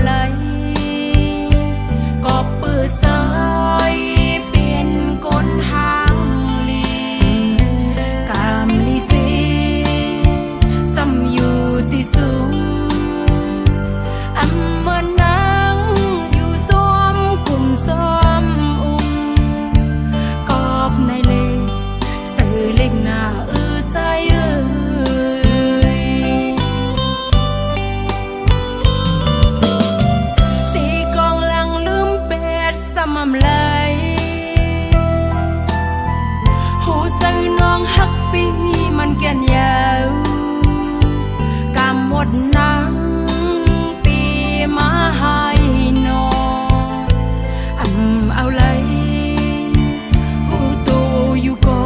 ำไหลก็เปิดใจเปลี่ยนกลหางลีกามลีสีซ้ำอยู่ที่สูงอำเภอนางอยู่ซ้อมกลุ่มซ้อมอุ้มกอบในเลสื่อเล็กหน้าใจตีกองหลังลืมเป็ดสมำไหลหูสื่อน้องฮักปีมันแก่นยาวกำหมดนังปีมาให้นอเอาเลยหูตูอยู่ก่อ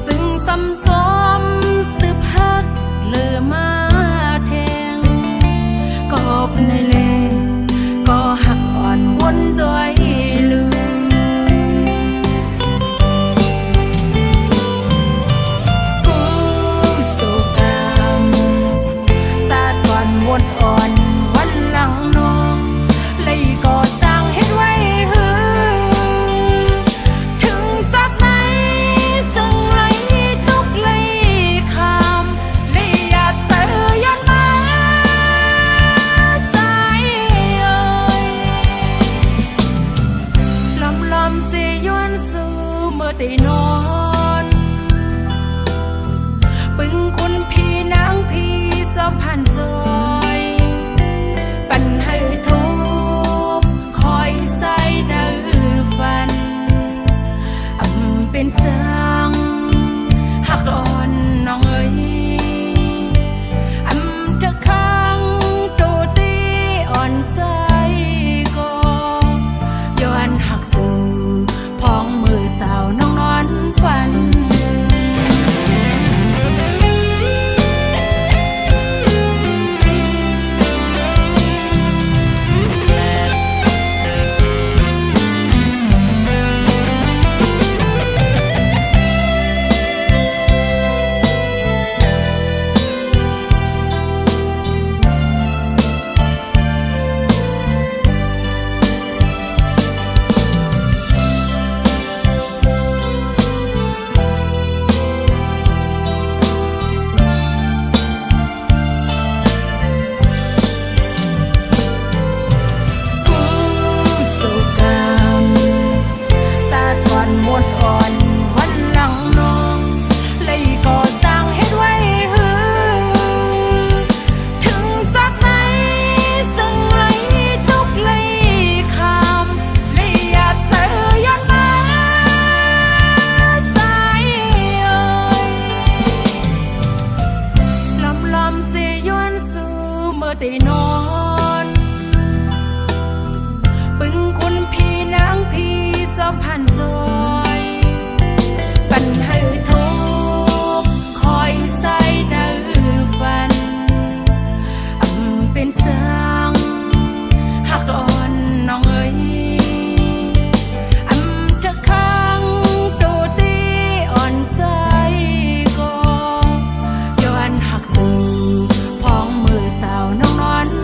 ซึ่งซ้ำซ้อมสืบฮักเลือมาแทงกอบในเลก็หักอ่อนวนจอยลืมวดอ่อนวันหลังน้องเลยก่อสร้างเฮ็ดไว้หือถึงจากไหนซึ่งไหลตุกไหลคำเลยหยาบเสือย้อนมาใจเอ่ยลอมเสียย้อนสู่เมื่อได้นอนปึงคุณพี่นางพี่สอบผ่านซอยปันให้ทุบคอยใจเนื้อฟันเป็นเสียงหักอ่อนน้องเอ๋ยเธอข้างตัวตีอ่อนใจก็ย้อนหักสู่พองมือสาวน้องนอนฝันหมดอ่อนวันหลังน้องเลยก่อสร้างเฮ็ดไว้หือถึงจากไหนซึ่งไหลตุกไหลคำเลยหยาบเสือย้อนมาใจเอ่ยลอมเสียย้อนสู่เมื่อได้นอนปึงคุณพี่นางพี่สอบผ่านซอยปันให้ทุบคอยใส่เนื้อฟันเป็นเสียงหักอ่อนน้องเอ๋ยเธอข้างตัวตีอ่อนใจก็ย้อนหักสู่พองมือสาวน้องนอน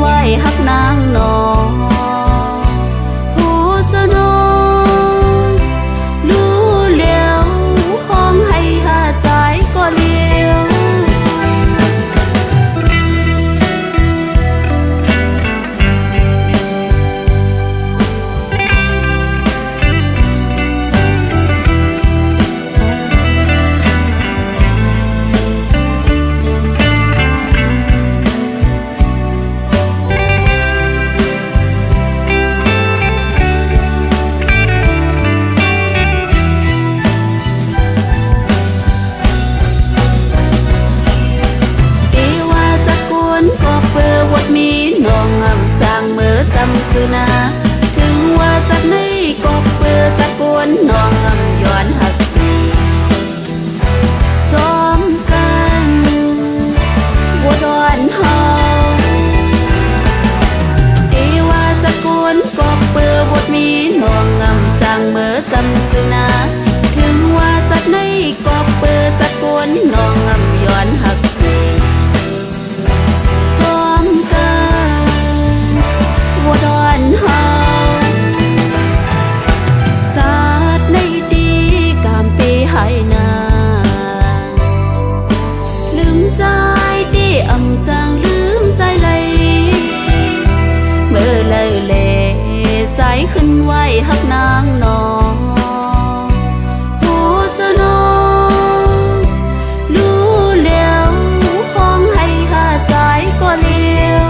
ว้ฮักนางนอหูเจ้าน้องรู้แล้วห้องให้หาใจก็เลี้ยวจำสุนาถึงว่าจากในกบเปือจากกวนน้องอำย้อนหักจอมกันบัวดอนเฮาว่าจากกวนกบเปือบทมีน้องอำจางเมื่อจำสุนาถึงว่าจากในกบเปือจากกวนน้องอำย้อนหักบัวดอนเฮาจัดในดีกามปีให้นาลืมใจดีอำจางลืมใจเลยเมื่อเลยเลใจขึ้นไหวฮักนางนอหูเจ้าน้องรู้แล้วห้องให้หาใจก็เลี้ยว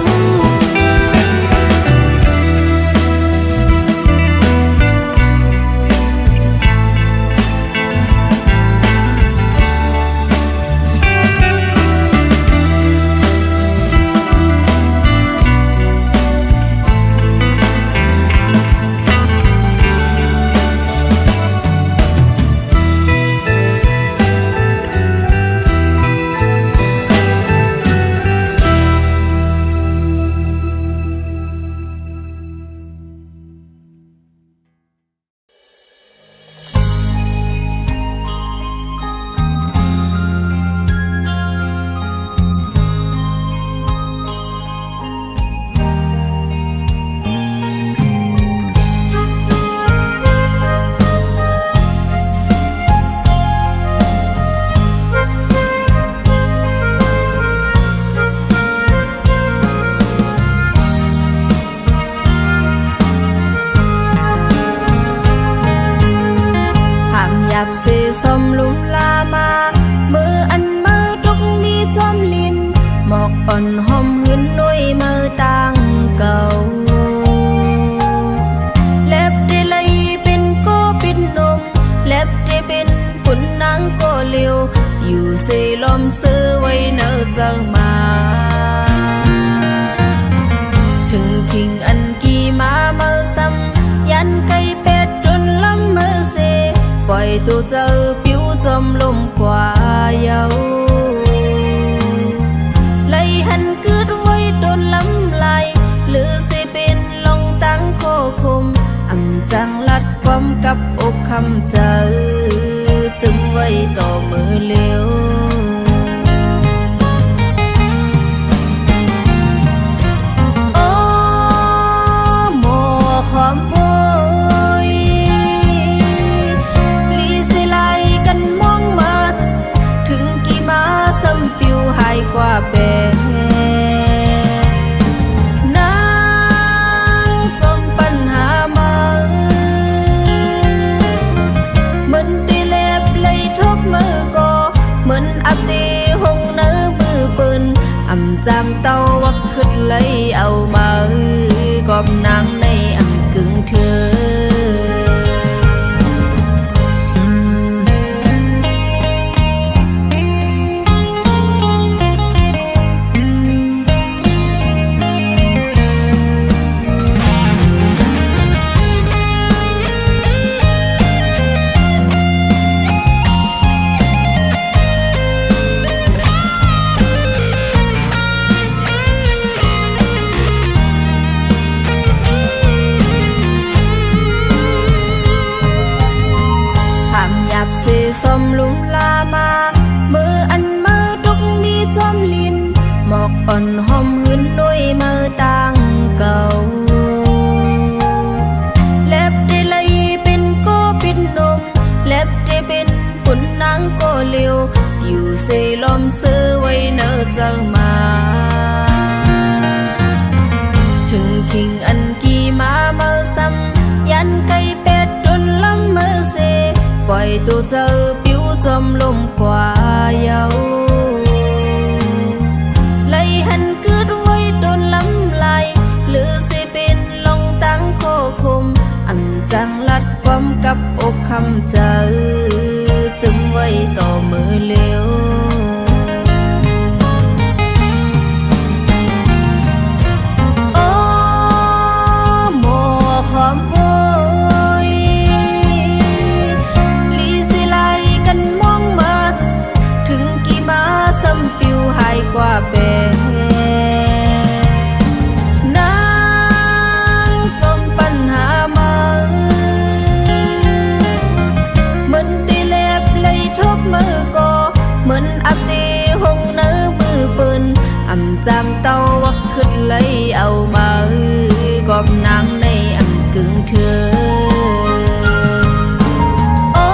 เสสมลุมลามามืออันมือทุกนี้จอมลินหมอกอ่อนหอมหืนนุ่ยมือต่างเก่าเล็บได้เลยเป็นก็เป็นนมเล็บได้เป็นปุ่นนางก็เลียวอยู่เสลมซื้อไว้เนอจังมาถึงคิงอันกี่มาเมื่อซ้ำยันไก่เป็ดจนล้ำมือเสปล่อยตัวเจ้าผิวจมลมกว่าเยาไหลหันกึดไว้โดนล้ำลายหรือสิเป็นลงตั้งโคคมอำจังลัดความกับอกคำเจอจึงไว้ต่อมือเลี้ยวโอ้หมอขอมกว่าเปนางจมปัญหามาเหมือนตีเล็บเลยทุกมือก็เหมือนอับตีหงเนื้อมือปืนอำจำเต้าวักขึ้นเลยเอามากอบนางในอำกึ่งเธอสมลุมลามามืออันมือทุกนี้จอมลินหมอกอ่อนหอมหืนนุ่ยมือต่าง ตัวเจอผิวจมลมกว่าเยาไหลหันกึดไว้โดนลำไหลหรือสิเป็นลงตั้งโคคมอันจังลัดความกับอกคำเจอจึงไว้ต่อมือเลี้ยวความโวยลีสิไลกันมองมาถึงกี่มาซ้ำปิวหายกว่าแปนางจมปัญหามาเหมือนตีเล็บเลยทบมือก็เหมือนอับตีหงเนื้อมือปืนอ่ำจำเต้าวักขึ้นเลยเอามากอบนางในกึ่งเธอโอ้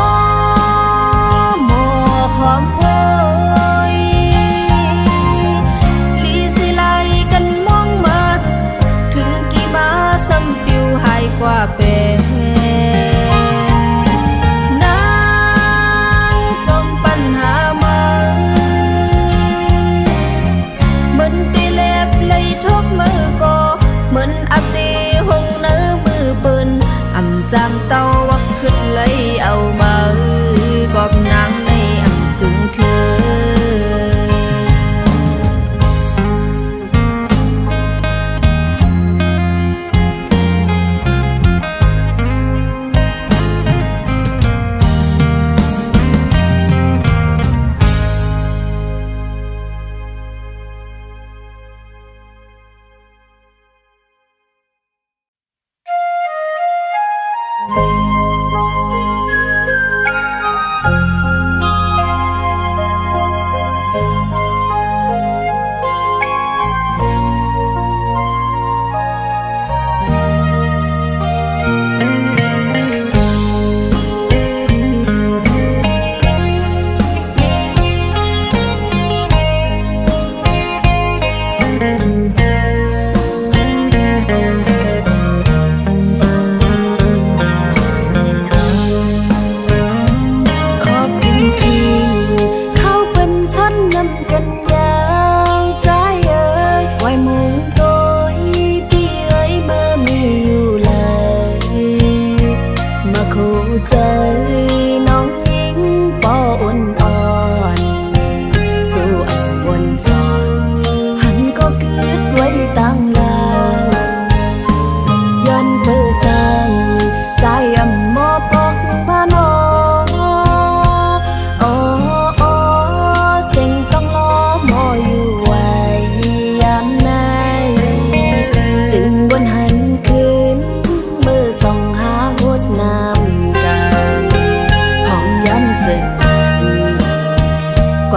หมอความโวยลีสิไลกันมองมาถึงกี่มาซ้ำปิวหายกว่าแปนางจมปัญหามาเหมือนตีเล็บเลยทบมือก็เหมือนอับตีหงเนื้อมือปืนอ่ำจำเต้าวักขึ้นเลยเอามากอบนางในอ่ำกึ่งเธอ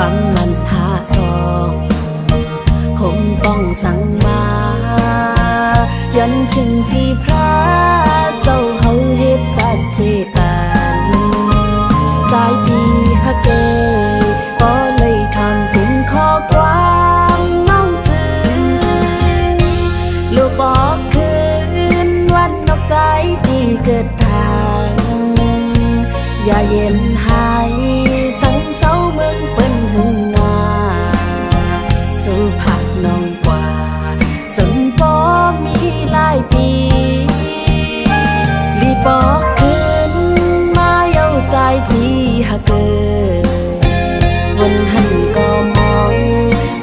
ความมันหาซองผมต้องสั่งมายันถึงที่พระเจ้าเฮาเฮ็ดสัตว์เสตันสายปีฮักเกยก็เลยทำสิ่งข้อความน้องจือลูกบอกคืนวันนอกใจที่เกิดทางอย่าเย็นหายสังเศร้าเมืองเปิ้นหึงนาสู่ผักน้องกว่าสมปอมีหลายปีรีบอกคืนมาเย้าใจที่ฮักเกยวันหันก็มอง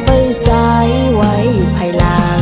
เปิดใจไว้ภายหลัง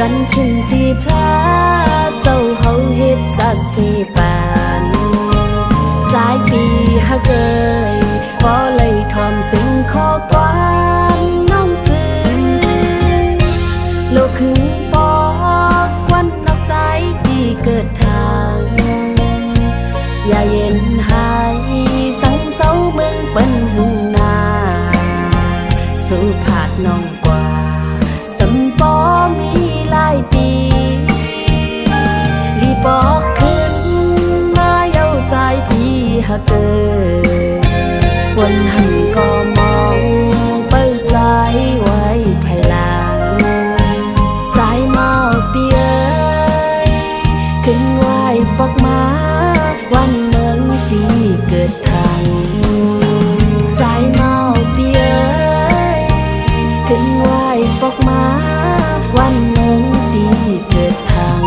อนถึงที่พระเจ้าเฮาเฮ็ดสักสิปานหลายปีฮักเอ่ยบ่เลยทอมสิ่งข้อความน้องจือโลกคือปอกวันนอกใจที่เกิดทางอย่าเย็นหายสังเศร้าเมืองเปิ้นหึงนาสู่ผาดน้องกว่าสำปอมีหลายปีรีบอกขึ้นมาเย้าใจที่ฮักเกิดวันหันก็มองเปิดใจไว้ภายหลังใจเมาเปียขึ้นไหวปอกมาวันเมืองที่เกิดทางใจเมาเปียขึ้นไหวปอกมาวันเมืองที่เกิดทาง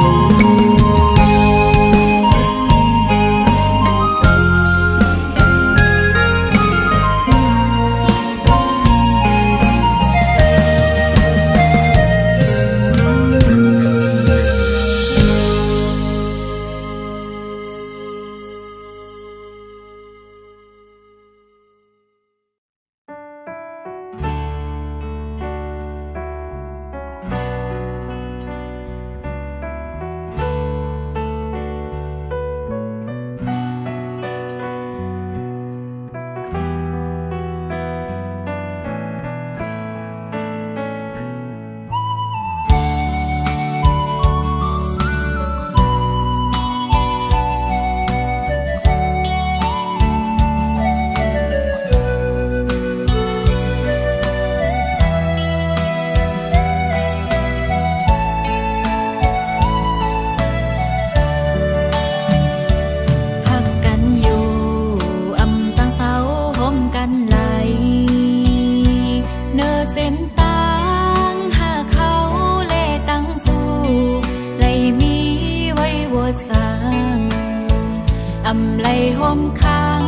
อำไลห่มค้าง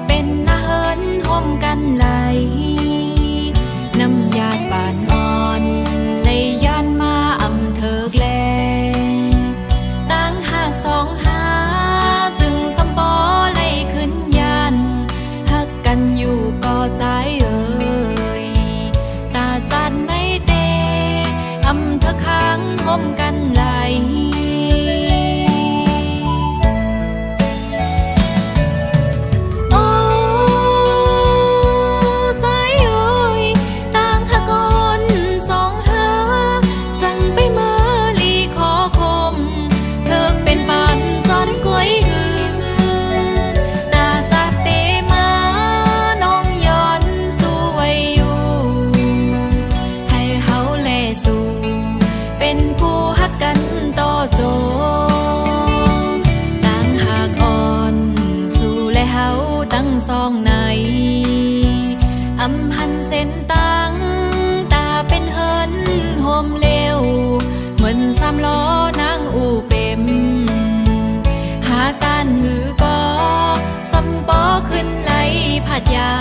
เป็นนาเฮินห่มกันไหลน้ำยาดบานอ่อนเลยย้อนมาอำเถิกแลต่างหากสองหาจึงสำปอเลยขึ้นยันหักกันอยู่ก็ใจเอ่ยตาจัดไม่เตอำเถิกค้างห่มกันไหลซองในอำหันเส้นตังตาเป็นเฮินโฮมเลวเหมือนสามล้อนางอูเป็มหาการหือก็สำปอขึ้นไหลผัดยา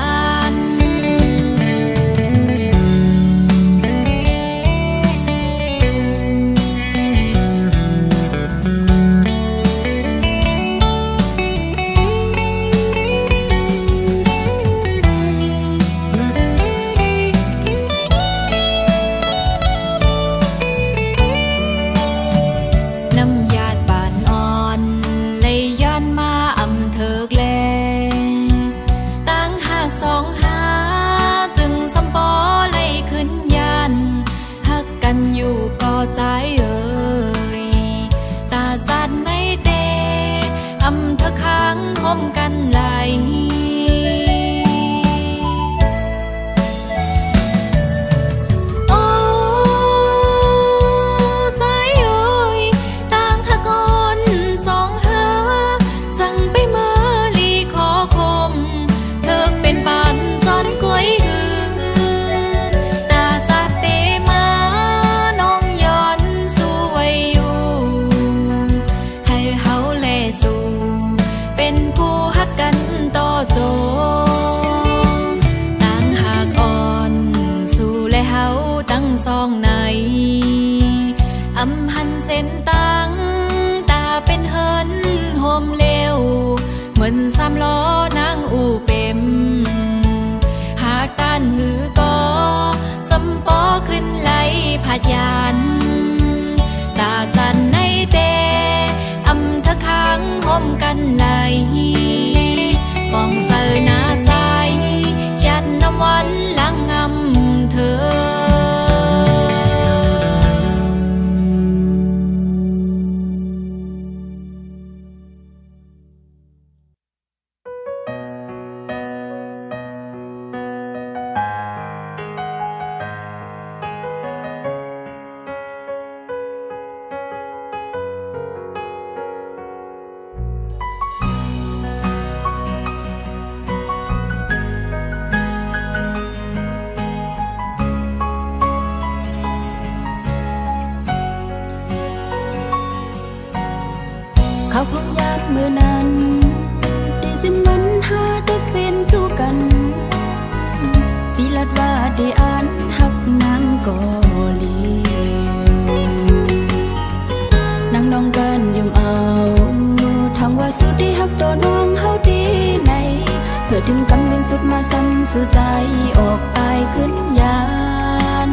นใจเอ่ยตาจัดไม่เตอำเธอค้างคมกันไหลโอ้ใจเอ่ยต่างหากอนสองหาสั่งไปมาลีขอคมเธอเป็นปานจอนกล้วยเป็นผู้ฮักกันต่อโจต่างหากอ่อนสู่และเฮาตั้งซองใน อำหันเส้นตังตาเป็นเฮินโฮมเลวเหมือนสามล้อนางอูเต็มหากต้านหือก็สำปอขึ้นไหลผาดยานตาจันในเตอำทะค้างห่มกันไหลป้องเจอหน้าใจยัดน้ำวันหลังงำเธอเขาพบยามเมื่อนั้นได้สิมันหาดึกเป็นจูกันปีลัดว่าได้อ่านหักนางกอลีนางน้องกันยุ่มเอาทางว่าสุดที่หักโดนน้องเฮาดีในเพื่อถึงกำเงินสุดมาซ้ำสู่ใจออกไปขึ้นยาน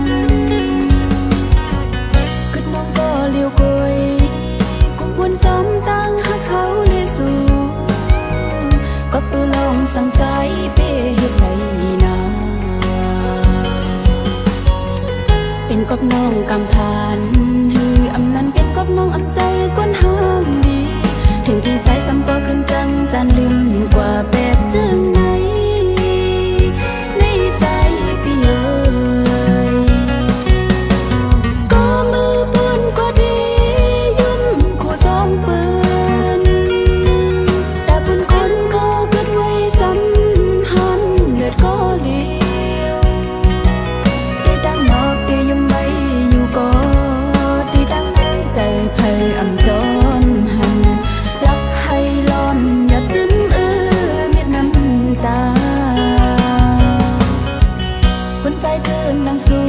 ขึ้นน้องก็เลี้ยวกยวนจอมตั้งหักเขาเลยสู่ก็ปืนลงสั่งใจเป้เฮ็ดไรนาเป็นกบน้องกำพานฮืออำนั้นเป็นกบน้องอำใจก้นห้างดีถึงดีใจซ้ำก็ขึ้นจังจันลืมกว่าแบบจึงไหนในใจพี่เอ๋ยก็มือปืนก็ดีปืนแต่บุญคนก็เกิดไว้สัมหันเลือดก็เลี้ยวได้ดังนอกได้ยุ่มไว้อยู่ก็ได้ดังในใจไพ่อำจนหันรักให้ร้อนอย่าจิ้มเม็ดน้ำตาคนใจเจิงนางสู้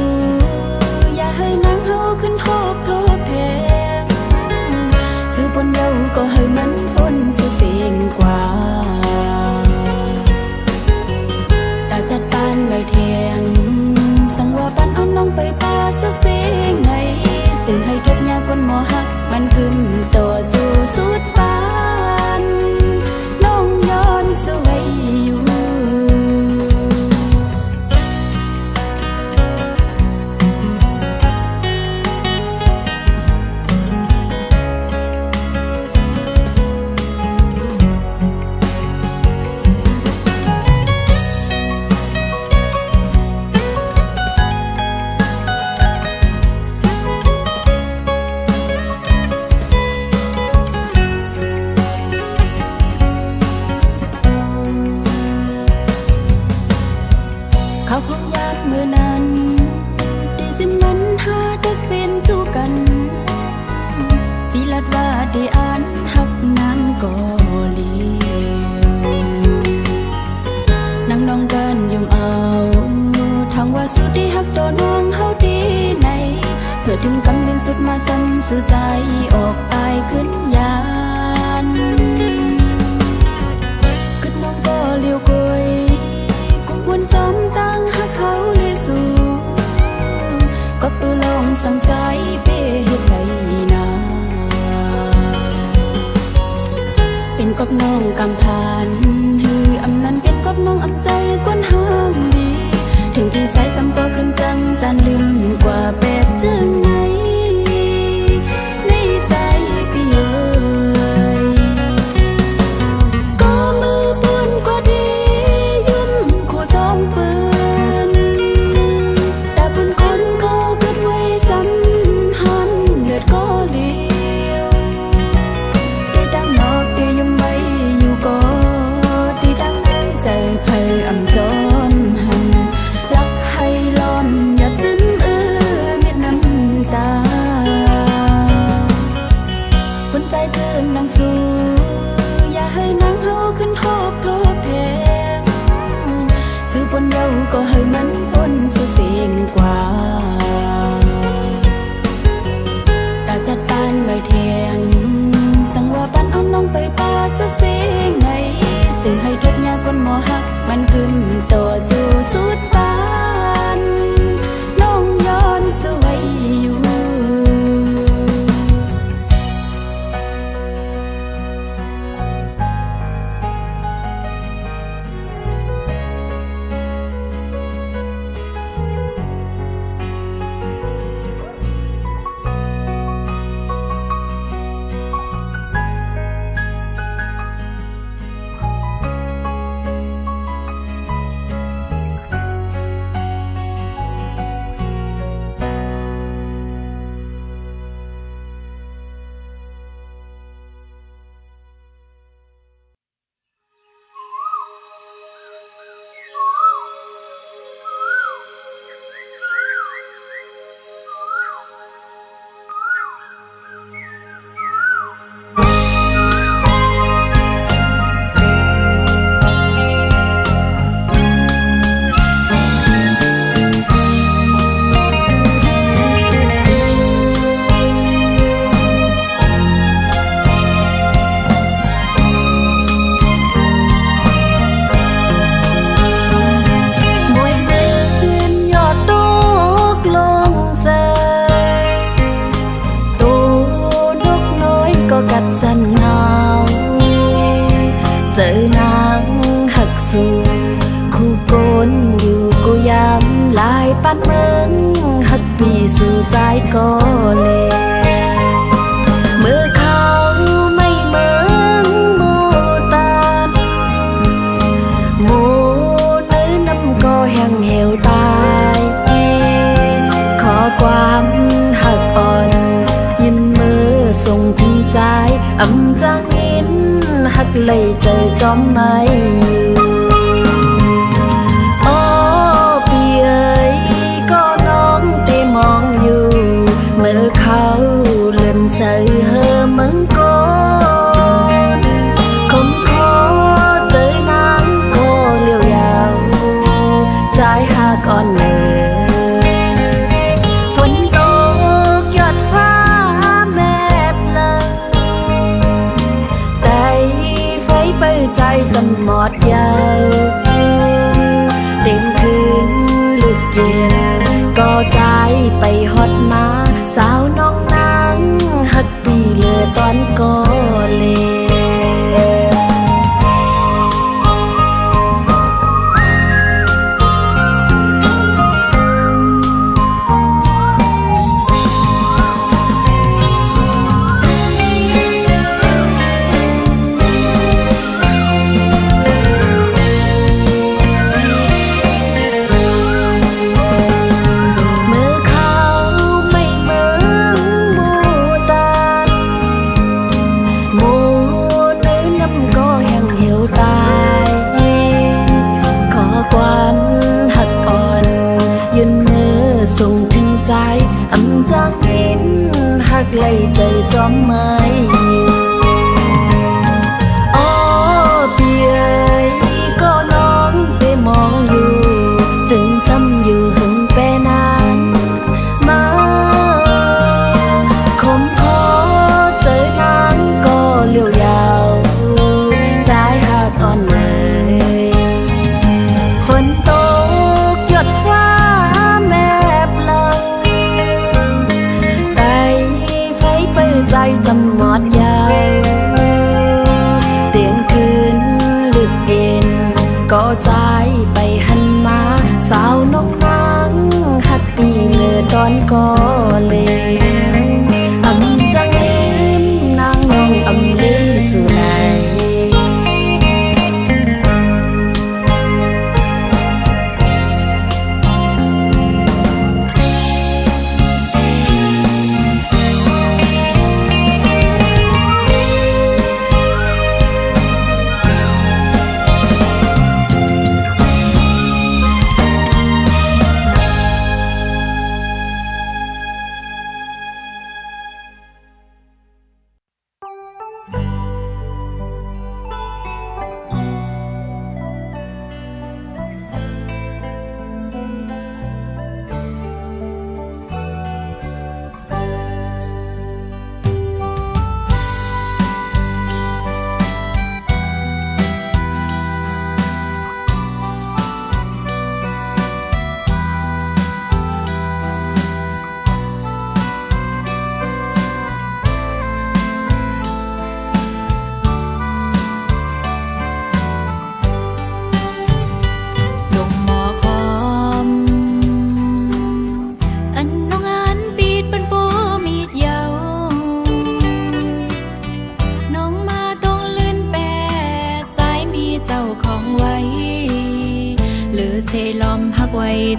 อย่าให้นางเฮาขึ้นโทษแทนซื้อบนเยาก็ให้มันปนเสียงกว่าตาจัดปานใบเทียงสั่งว่าปันเอาน้องไปป่าเสียงไงสิ่งให้ทุกยาคนหมอหักมันกึมต่อจูสุดปานน้องย้อนสวยอยู่เขาคงยามเมื่อนั้นได้สิมันหาดึกเป็นจูกันปีลัดว่าได้อ่านหักนางกอลีนางน้องกันยุ่มเอาทางว่าสุดที่หักโดนน้องเฮาดีในเพื่อถึงกำเงินสุดมาซ้ำสู่ใจออกไปขึ้นยานขึ้นน้องก็เลี้ยวกยวนจอมตั้งหักเขาเลยสู่ก็ปืนลงสั่งใจเป้เฮ็ดไรนาเป็นกบน้องกำพานฮืออำนั้นเป็นกบน้องอำใจก้นห้างดีถึงดีใจซ้ำก็ขึ้นจังจันลืมกว่าแบบจึงไหนในใจพี่เอ๋ยก็มือปืนก็ดีจอมปืนแต่บุญคนก็เกิดไว้ซ้ มันขึ้นตัวจูสุดปานน้องย้อนสวยอยู่กัดสันเงาเจอนางหักสู่คู่โกนอยู่กูยามลายปันเมืองหักปีสู่ใจก็เลยเมื่อเขาไม่เมืองโมตานโมเนื้อน้ำก็แห้งเหี่ยวตายขอความหักอ่อนยินมือส่งถึงใจอำจังอินหักเลยเจอจอมไม่อยู่โอ้ปีเอ๋ยก็น้องเตมองอยู่เมื่อเขาเลื่อนใส่เฮอมึงก่อนคงขอเจอนางก็เลี้ยวยาวใจหักอ่อนเลยใจจำหมดยาวเต็มคืนลึกเย็นก็ใจไปฮอดมาสาวน้องนางหักดีเลือตอนก็เลส่งถึงใจอำจังอินหักเลยใจจอมไม่อยู่โอ้ปีเอ๋ยก็น้องไปมองอยู่จึงซ้ำอยู่หึงแปนานมาคมขอเจอนางก็เลี้ยวยาวใจหักอ่อนเลยฝนตกหยดฟ้าใจจำหมดยาวเตียงคืนลึกเย็นก็ใจไปหันมาสาวน้องนางหักปีเลือตอนก็เลยอำจังลืมนางน้องอำลืมสู่ไหน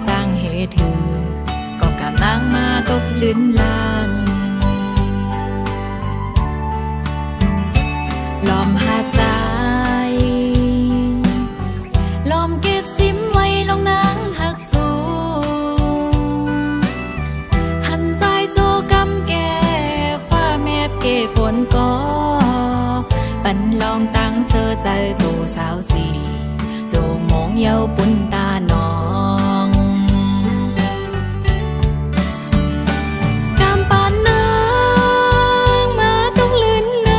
จางเหตุถือก็กำลังมาตกลื่นลางลอมหาใจลอมเก็บซิมไว้ลงนางหักสูหันใจโจกำแก่ฟ้าแมบเกฝนก็ปันลองตั้งเสื้อใจตัวสาวสีโจมองเยาปุ่นตาหนองกำปานนางมาต้องลื่นใน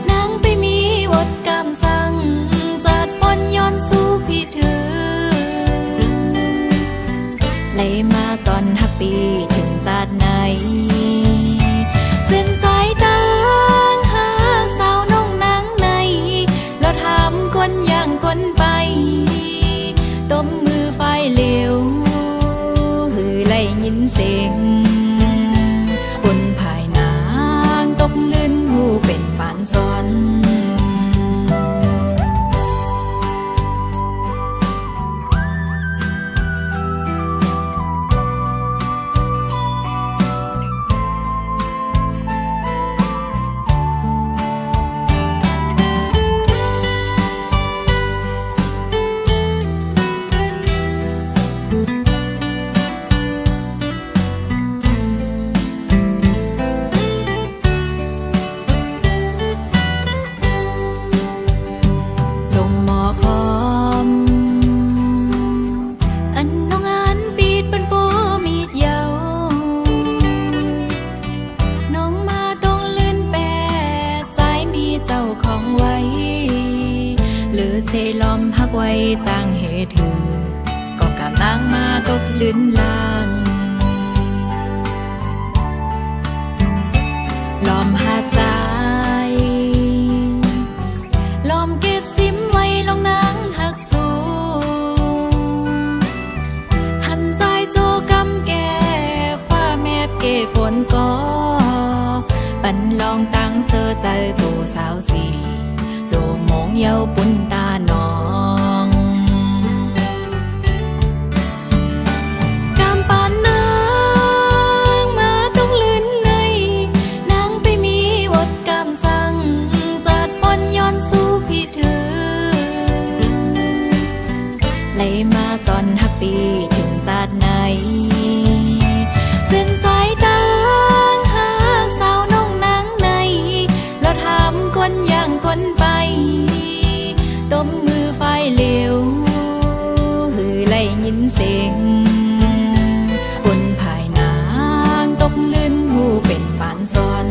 นางไปมีวดกำสั่งจัดปนย้อนสู้พี่เธอไหลมาจอนหักปีถึงศาสตร์ไหนเส้นสายตางหากสาวน้องนางในเราถามคนอย่างคนไปต้มมือไฟเหลวหือไล่ยินเสียงบนภายนางตกลื่นหูเป็นปานซ้อนเซลอมหักไว้จางเหตุถือก็กำลังมาตกลื่นลางลอมหาใจลอมเก็บซิมไว้ลงนางหักสูหันใจโจกำแก่ฟ้าแมบเกฝนก็ปันลองตั้งเสื้อใจตัวสาวสีโจมองเยาปุ่นตาหนองกำปานนางมาต้องลื่นในนางไปมีวดกำสั่งจัดปนย้อนสู้พี่เธอไหลมาจอนหักปีถึงศาสตร์ไหนเส้นสายตางหากสาวน้องนางในเราถามคนอย่างคนไปต้มมือไฟเหลวหือไล่ยินเสียงบนภายนางตกลื่นหูเป็นปานซ้อน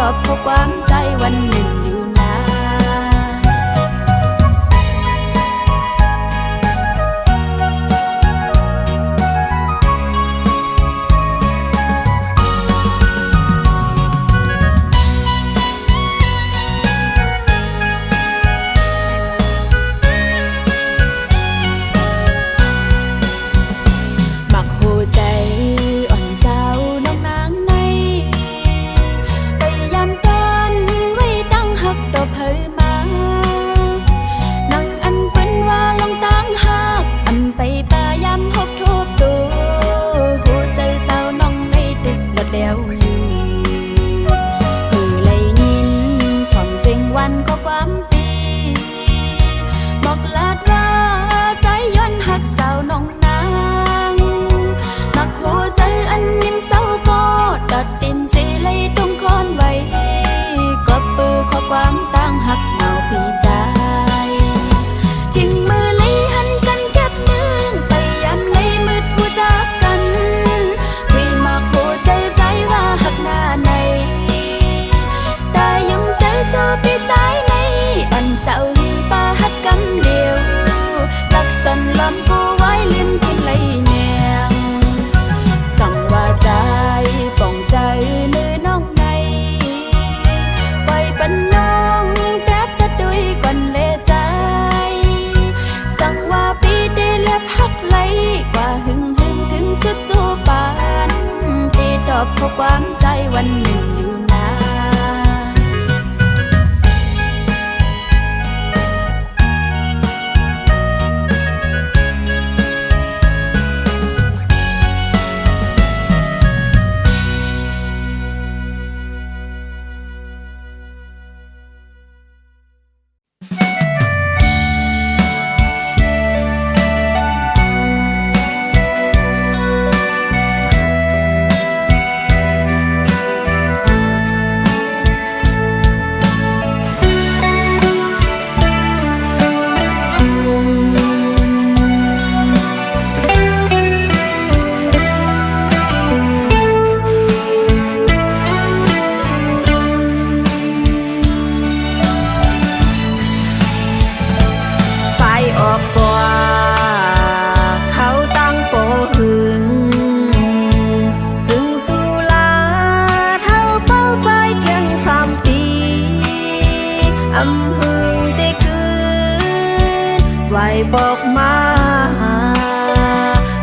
อบข้อความใจวันหนึ่งอยู่นานความตั้งหักเมาปีใจทิ้งมือเลยหันกันเก็บมือไปยามเลยมืดผู้จากกันคุยมาโคใจว่าหักหน้าในแต่ยังใจสู้ปีใจในอันเศร้าหิงป่าหักกำเดียวลักสันลำกูไว้ลืมทิ้งเลยแนงสั่งว่าใจป่องใจเนื้อน้องในไว้ปันน้องแต่ดุยก่อนเลใจสั่งว่าปีเดเล็บหักไหลกว่าหึงถึงสุดจูปานตีตอบข้อความใจวันหนึ่งอยู่นานบอกมา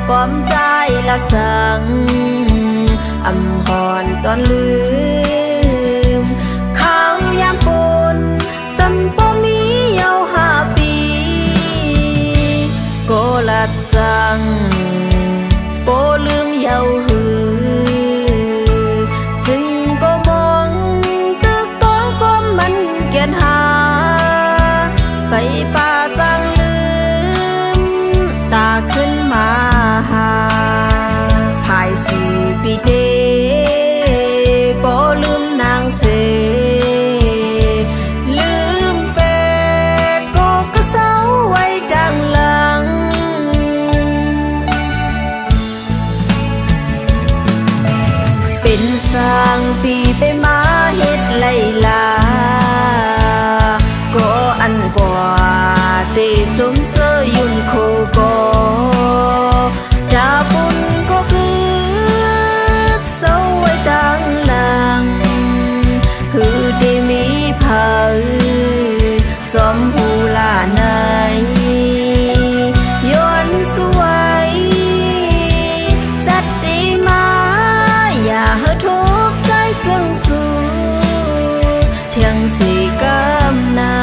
ก้อมใจละสังอำหอนตอนลืมเขายามปนสัมปมีเยา5 ปีโกลัดสังโปลืมเยาหือจึงก็มองตึกต้องก้มมันเกียนหาไปป่าจังตาขึ้นมาหาภาย4 ปีเดบ่ลืมนางเสลืมเป็ดก็เศร้าไว้ดังหลังเป็นสร้างปีไปมาเฮ็ดไล่ลาก็อันกว่าเตจมเสยยุ่นโคก็ดาบุญก็คือเศร้าไว้ดังหลังคือได้มีเผาจอมหูลาในย้อนสวยจัดดีมาอย่าให้ทุกข์ใจจึงสู้เทียงสีกำนา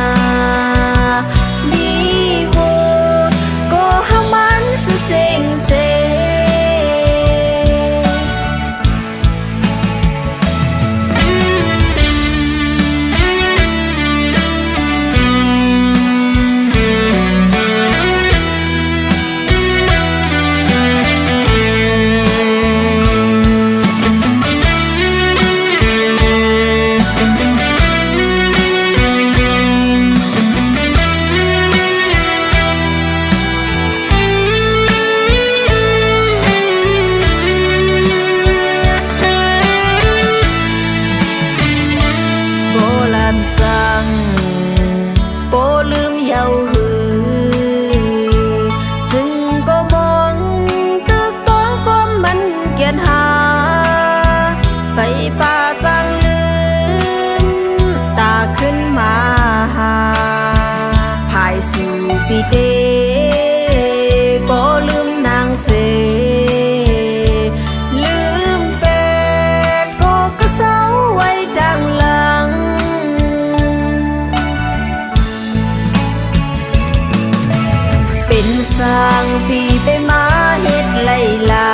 พี่ไปมาเฮ็ดไล่ลา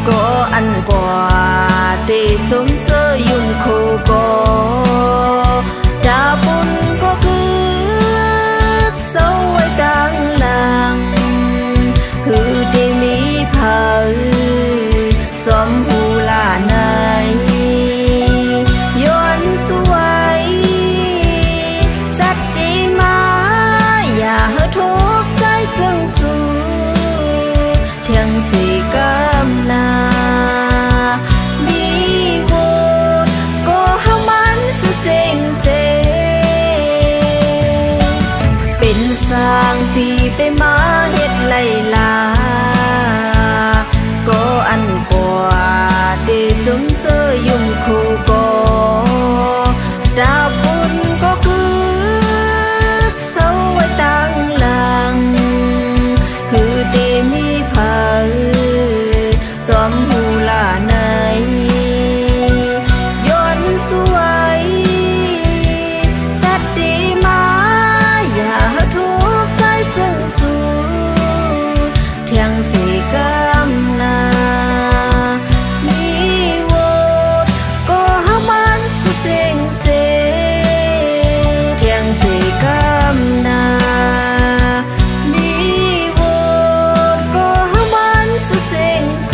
ก็อันกว่าเตจมเสยยุ่มคู่ก็ดาบุญก็คือเศร้าไว้ดังหลังคือได้มีเผาจอมหูลาในย้อนสวยจัดดีมาอย่าให้ทุกข์ใจจึงสู้เชียงสีกำนามีโวดก็ให้มันสุเซ็งเซเป็นสร้างปีไปมาเฮ็ดไล่ลาก็อันกว่าเดจมเสยยุ่มคู่ก็ดาบุญก็คือเศร้าไว้ตั้งหลังคือเตมีเผาจอมหูลาในย้อนสวยจัดดีมาอย่าให้ทุกข์ใจจึงสู้เทียงสีกำนามีโวดก็ให้มันสุเซ็งเซเทียงสีกำนามีโวดก็ให้มันสุเซ็งเซ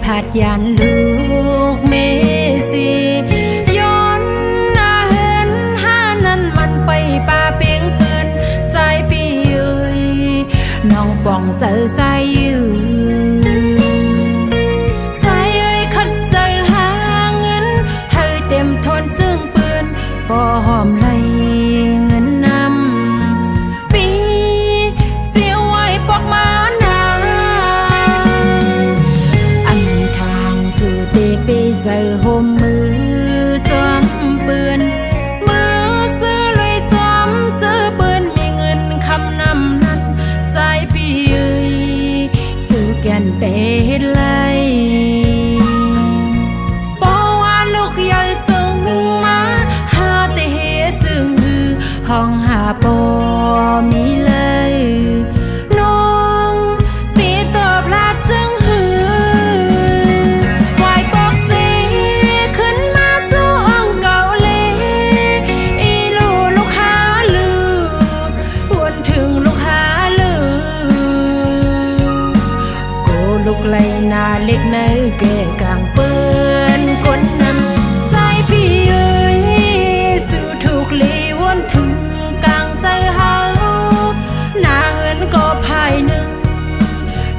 ผาดยานลูกเมสีย้อนหน้าเห็นห้านั้นมันไปป่าเปียงปืนใจพี่เอ้ยน้องป่องเสือใจอยู่ใจเอ้ยคัดใจหาเงินให้เต็มทนซึ่งปืนบ่หอมไหลเงินนำปีเสียไว้ปอกมาใส่ห่มมือจอมปืนมือซื้อเลยจอมซื้อปืนมีเงินคำนำนั้นใจพี่เอ้ยซื้อแก่นเป็นไรเพราะว่าลูกใหญ่ส่งมาหาแต่เฮซึ่งห้องหาปอมีเลยน้องปีตอบลาดจึงลูกไหลนาเล็กในแก่กลางเปื้อนก้นนำใจพี่เอ้ยสู่ถูกลีวนถึงกลางใจเฮาหน้าเหินก็ภายหนึ่ง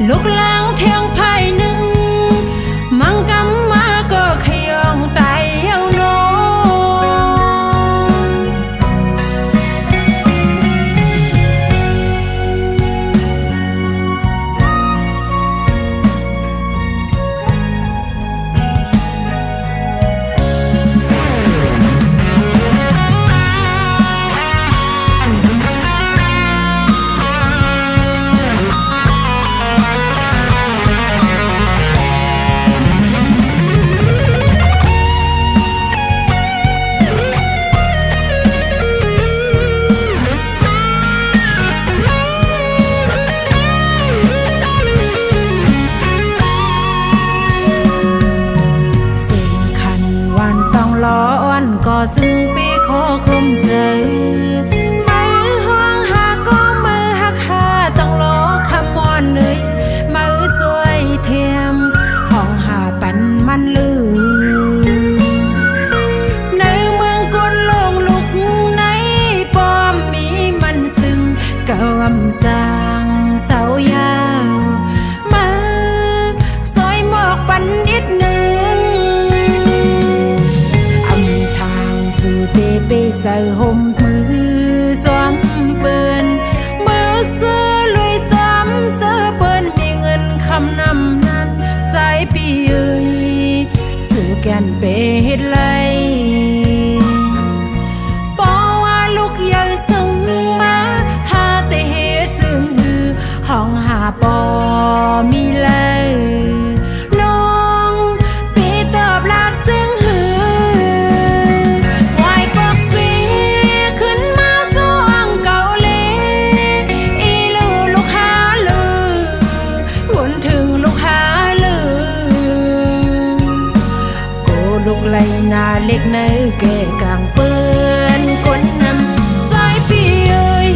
ลูกล้างเทียงภายหนึ่งมังกำมาก็ขยองไตเอาโน ซึ่งปีขอคมเจอมือห้องหาก็มือหักหาต้องรอคำมอนเลยมือสวยเทียมห้องหาปันมันลือในเมืองกวนลงลุกในป้อมมีมันซึ่งกะวำจางเสายาวมือซอยหมอกปันนิดหนึ่งทางสู่เตเปใส่ห่มมือจอมเปืนมือเสื้อลุยซ้ำเสื้อเปิ้นมีเงินคำนำนั้นใจพี่เอ้ยสื่อแกนเปเฮ็ดไรปอว่าลูกใหญ่ส่งมาหาแต่เฮ็ดซึ่งหือห้องหาปอมีเลยน้องปีตอบลาดซึ่งหือวายปอกสีขึ้นมาสู้อังเกาเลอีลูกหาลือวนถึงลูกหาลือโกลูกไหลนาเล็กในแก่กลางเปื้อนก้นน้ำใจพี่เอ้ย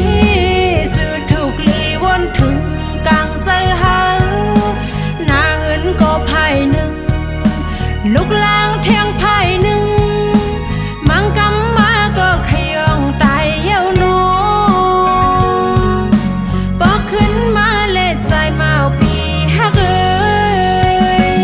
สื่อถูกลีวนถึงกลางใส่หาหน้าเหินก็ไผ่หนึ่งลูกลางเทียงไผ่หนึ่งมังกำมาก็ขยองตายเหี่ยวโนบอกขึ้นมาเล็ดใจเมาปีฮักเอ้ย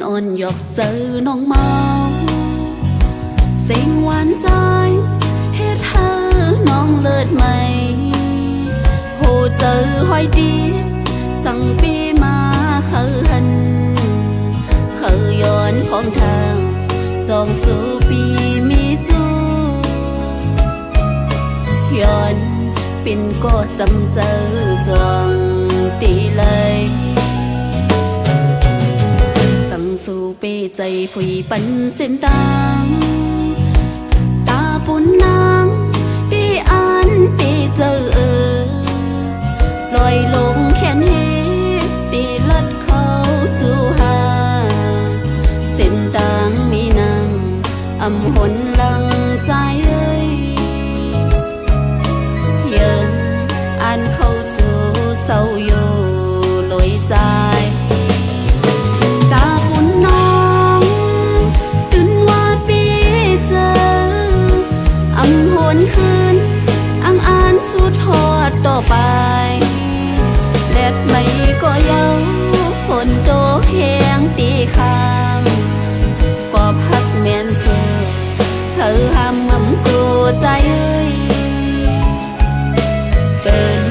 อ่อนหยอกเจอน้องเมาเสียงหวานใจเฮ็ดเธอน้องเลิศไหมโหเจอหอยดีสั่งปีมาเขาหันเขาย้อนของทางจองสู่ปีมีจูย้อนเป็นก็จำเจอจองตีเลยสู่เปใจผุยปันเส้นตางตาปุ่นนางปีอ่านปีเจอลอยลงแขนเฮปีลัดเขาจูหาเส้นตางมีนำอำหนลังใจเอ้ยยังอ่านเขาจูเศร้าอยู่ลอยใจคืนอังอ่านสุดทอดต่อไปเล็ดไม่ก็เย้าคนโตแหงตีคำกอบหักแม่นเสือเธอห้ามมั่มกลัวใจเอ้ยเป็น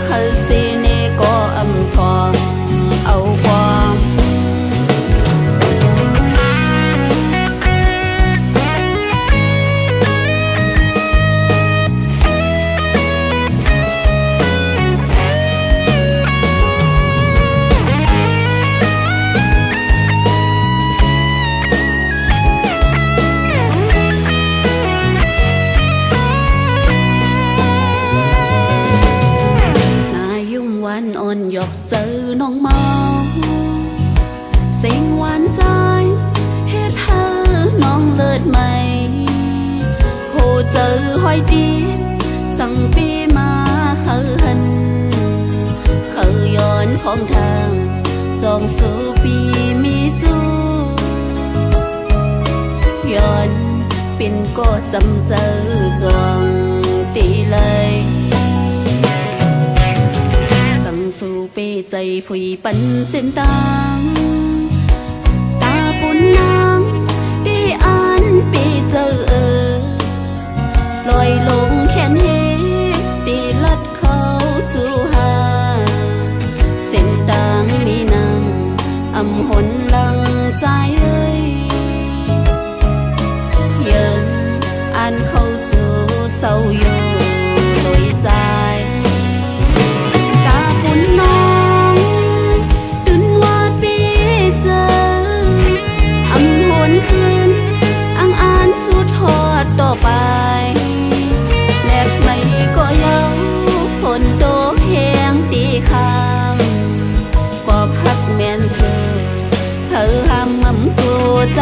เขาสิเนก็อำทอมเอาความอ่อนหยอกเจอน้องเมาเสียงหวานใจเฮ็ดเธอน้องเลิศไหมโหเจอหอยดีสั่งปีมาเขาหันเขาย้อนของทางจองสู่ปีมีจูย้อนเป็นก็จำเจอจองตีเลย ใจผุยปันเส้นตางตาปุ่นนางปีอันปีเจอลอยลงแขนเฮตีลัดเขาจูหาเส้นตางมีนำอำหนลังใจยังอ่านเขาจูเศร้าอยู่ลอยใจตาปุ่นน้องตื่นว่าปีเจออำหนคืนอ่างอ่านสุดหอดต่อไปแนบไม่ก็เย้าฝนโตแหงตีคำกว่าพักแม่นเสือเธอห้ามมำตัวใจ